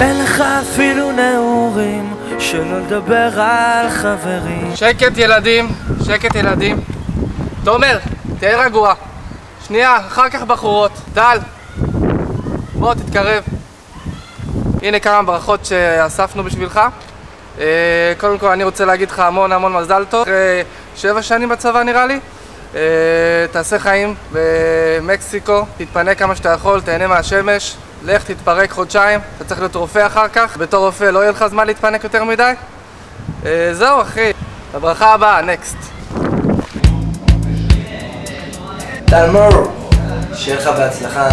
אין לך אפילו נעורים, שלא לדבר על חברים. שקט ילדים, שקט ילדים. תומר, תהיה רגוע. שנייה, אחר כך בחורות. טל, בוא תתקרב. הנה כמה ברכות שאספנו בשבילך. קודם כל אני רוצה להגיד לך המון מזל טוב. אחרי 7 שנים בצבא נראה לי. תעשה חיים במקסיקו, תתפנה כמה שאתה יכול, תהנה מהשמש. לך תתפרק חודשיים, אתה צריך להיות רופא אחר כך. בתור רופא לא יהיה לך זמן להתפנק יותר מדי. זהו אחי, הברכה הבאה, נקסט. טל מור, שיהיה לך בהצלחה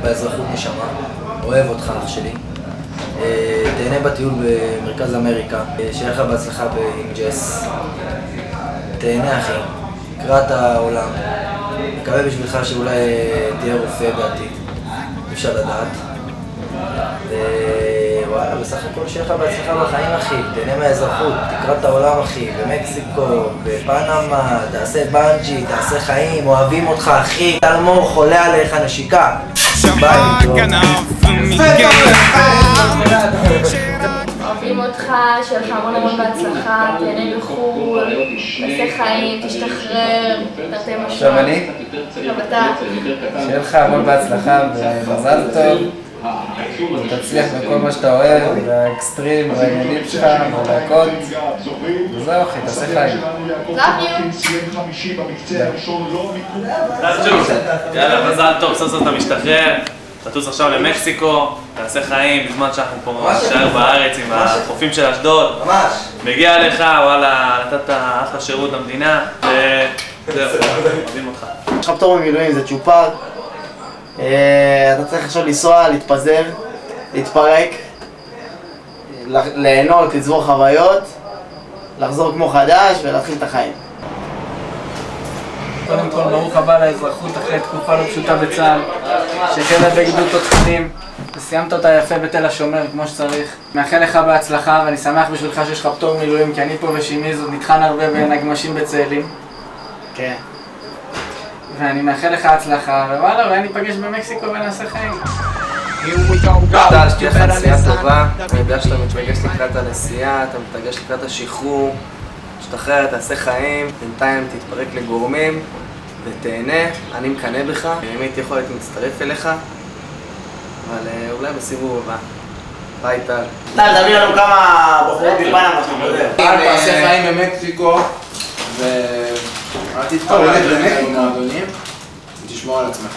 באזרחות נשמה, אוהב אותך אח שלי. תהנה בטיול במרכז אמריקה, שיהיה לך בהצלחה עם ג'ס. תהנה אחי, קרא את העולם, מקווה בשבילך שאולי תהיה רופא בעתיד, אפשר לדעת. וואלה, בסך הכל שיהיה לך בהצלחה בחיים אחי, תהנה מהאזרחות, תקרא את העולם אחי, במקסיקו, בפנמה, תעשה בנג'י, תעשה חיים, אוהבים אותך אחי. טל מור חולה עליך, נשיקה. ביי. אוהבים אותך, שיהיה לך המון בהצלחה, תהנה בחו"ל, תעשה חיים, תשתחרר, תרתי משמע. עכשיו אני? עכשיו אתה. שיהיה לך המון בהצלחה ומזל טוב. תצליח בכל מה שאתה אוהב, והאקסטרים, והעניינים שלך, והלהקות. וזהו אחי, תעשה חיים. יאללה, מזל טוב, סוף סוף אתה משתחרר. תטוס עכשיו למקסיקו, תעשה חיים בזמן שאנחנו פה נשאר בארץ עם החופים של אשדוד. ממש. מגיע לך, וואלה, נתת אחלה שירות למדינה. וזהו, אוהבים אותך. יש לך פטור ממילואים, זה צ'ופר. אתה צריך עכשיו לנסוע, להתפזר, להתפרק, ליהנות, לצבור חוויות, לחזור כמו חדש ולהתחיל את החיים. קודם כל, ברוך הבא לאזרחות אחרי תקופה לא פשוטה בצה"ל, שהחלה בגדוד תותחנים וסיימת אותה יפה בתל השומר כמו שצריך. מאחל לך בהצלחה ואני שמח בשבילך שיש לך פטור מילואים, כי אני פה ושימיז עוד נטחן הרבה בנגמשים בצאלים. כן. ואני מאחל לך הצלחה, ווואלה, אולי ניפגש במקסיקו ונעשה חיים. טל, שתהיה לך נסיעה טובה. אני יודע שאתה מתרגש לקראת הנסיעה, אתה מתרגש לקראת השחרור. תשתחרר, תעשה חיים, בינתיים תתפרק לגורמים ותהנה, אני מקנא בך. אם הייתי יכול הייתי מצטרף אליך, אבל אולי בסיבוב הבא. ביי טל. טל, תביא לנו כמה בחורות מפנמה שאתה יודע. תעשה חיים במקסיקו ואל תתפרק במועדונים ותשמור על עצמך.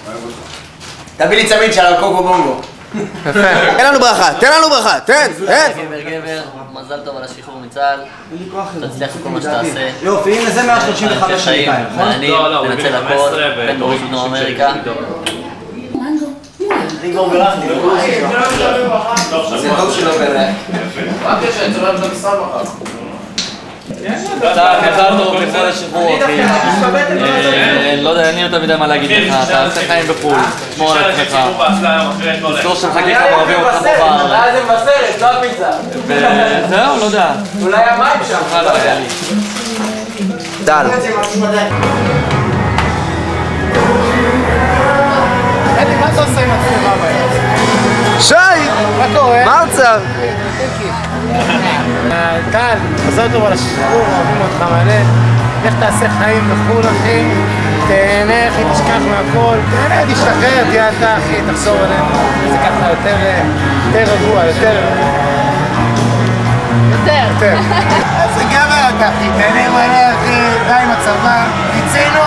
אוהב אותך. תביא לי צמיד של הקוקו בונגו. תן לנו ברכה, תן לנו ברכה, תן! גבר, מזל טוב על השחרור מצה"ל. תצליח בכל מה שתעשה. יופי, הנה זה 135 שנתיים, נכון? מעניינים, תנצל הכל, בן דורית בנו אמריקה. אני כבר בירכתי, זה טוב שלא באמת. רק יש את זה לא ימצא משרד מחר. מזל טוב לכל השחרור אחי. לא יודע, אין לי יותר מדי מה להגיד לך, תעשה חיים בחו"ל, תשמור על עצמך. תזכור שמחכים לך ואוהבים אותך פה בארץ. אולי זה מבשרת, לא הפיצה. וזהו, לא יודע. אולי המים שם. טל. אלי, מה אתה עושה עם עצמך בערב? שי! מה קורה? מה המצב? טל, מזל טוב על השחרור, אוהבים אותך מלא. לך תעשה חיים בחו"ל אחי, תהנה אחי, תשכח מהכל, תהנה, תשתחרר, תהיה אתה אחי, תחזור אלינו. זה ככה יותר רגוע, יותר. איזה גבר אתה אחי, תהנה מלא אחי, די עם הצבא, תצאינו,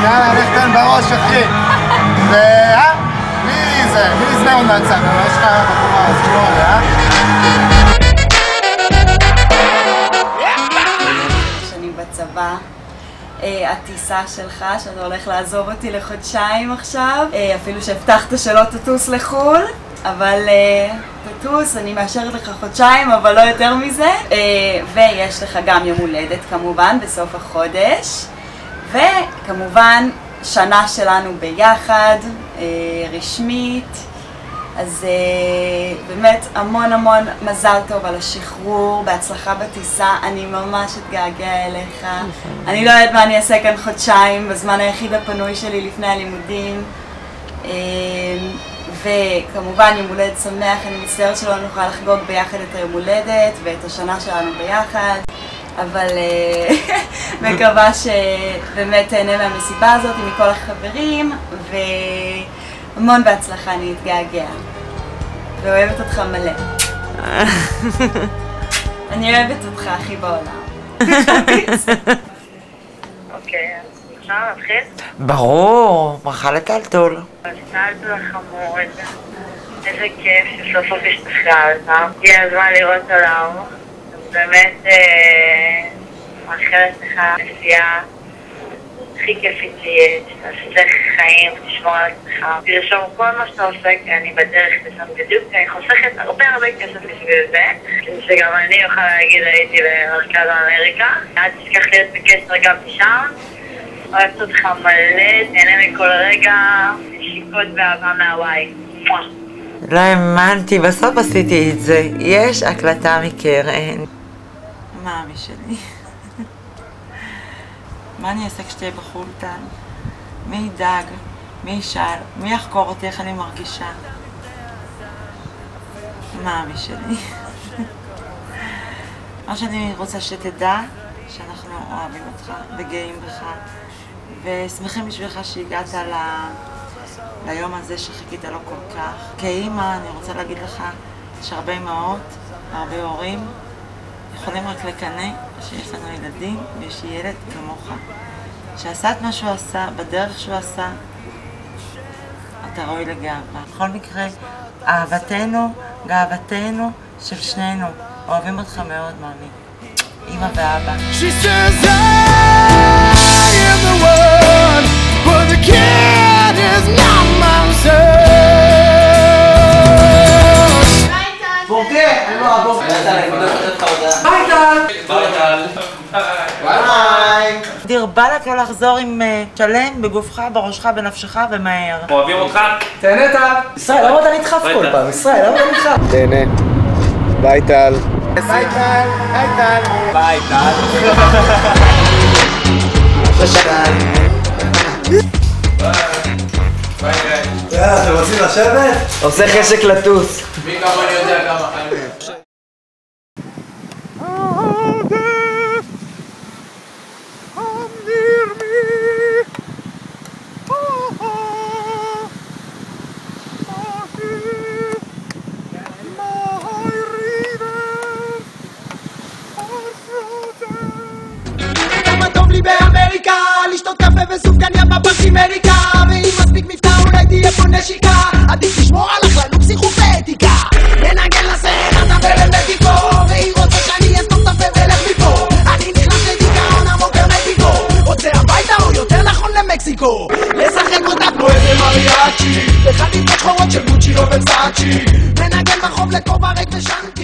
יאללה, לך תן בראש אחי. מי נזנה עוד מהצד, אבל יש לך בחורה, אז תשמור עליה. בצבא, הטיסה שלך, שאתה הולך לעזוב אותי לחודשיים עכשיו, אפילו שהבטחת שלא תטוס לחו"ל, אבל תטוס, אני מאשרת לך חודשיים, אבל לא יותר מזה. ויש לך גם יום הולדת כמובן בסוף החודש, וכמובן שנה שלנו ביחד, רשמית. אז באמת המון מזל טוב על השחרור, בהצלחה בטיסה, אני ממש אתגעגע אליך. אני לא יודעת מה אני אעשה כאן חודשיים, בזמן היחיד הפנוי שלי לפני הלימודים. וכמובן יום הולדת שמח, אני מצטערת שלא נוכל לחגוג ביחד את היום הולדת ואת השנה שלנו ביחד, אבל מקווה שבאמת תהנה מהמסיבה הזאת מכל החברים, והמון בהצלחה, אני אתגעגע ואוהבת אותך מלא. אני אוהבת אותך הכי בעולם. אוקיי, אז אפשר להתחיל? ברור, ברכה לטלטול. טלטול החמור, איזה כיף שסוף סוף השתחררת. הגיע הזמן לראות עולם. באמת מאחלת לך נסיעה הכי כיפית שיש, תעשה חיים, תשמור על עצמך, תרשום כל מה שאתה עושה, כי אני בדרך לשם בדיוק, אני חוסכת הרבה כסף בשביל זה, שגם אני אוכל להגיד הייתי במרכז אמריקה. אל תשכח להיות בקשר גם שם, אוהבת אותך מלא, תהנה מכל רגע, נשיקות ואהבה מהוואי. לא האמנתי, בסוף עשיתי את זה. יש הקלטה מקרן. מאמי שלי. מה אני אעשה כשתהיה בחו"ל, טל? מי ידאג? מי ישאל? מי יחקור אותי איך אני מרגישה? מאמי שלי. מה שאני רוצה שתדע, שאנחנו אוהבים אותך וגאים בך ושמחים בשבילך שהגעת ליום הזה שחיכית לו כל כך. כאימא אני רוצה להגיד לך שהרבה אמהות, הרבה הורים יכולים רק לקנא שיש לנו ילדים ויש ילד כמוך שעשה את מה שהוא עשה, בדרך שהוא עשה, אתה ראוי לגאווה. בכל מקרה, אהבתנו, גאוותנו של שנינו. אוהבים אותך מאוד, מאמי. אמא ואבא. She says I am the one, but the kid is not my son. בורקה, אני לא אבוא. ביי טל! ביי טל! ביי! דיר בלק לא לחזור עם שלם בגופך, בראשך, בנפשך ומהר. אוהבים אותך? תהנה טל! ישראל, למה אתה נדחף כל פעם? ישראל, למה אתה נדחף? תהנה. ביי טל. ביי טל! ביי טל! ביי טל. יאללה, אתם רוצים לשבת? עושה חשק לטוס. מי כמה אני יודע כמה חיים. באמריקה, לשתות קפה וסופגניה בפרסימריקה, ואם מספיק מבטא אולי תהיה פה נשיקה, עדיף לשמור על אחלנו פסיכופתיקה, ננגן לסרט ולמתי פה, ואם רוצה שאני אסתום את הפה ולך מפה, אני נכנס לדיכאון עמוק הרמטיקו, רוצה הביתה או יותר נכון למקסיקו, לשחק אותה כמו איזה מריאצ'י, לחליפות שחורות של גוצ'י או ורסאצ'י, ננגן ברחוב לכובע ריק ושנטי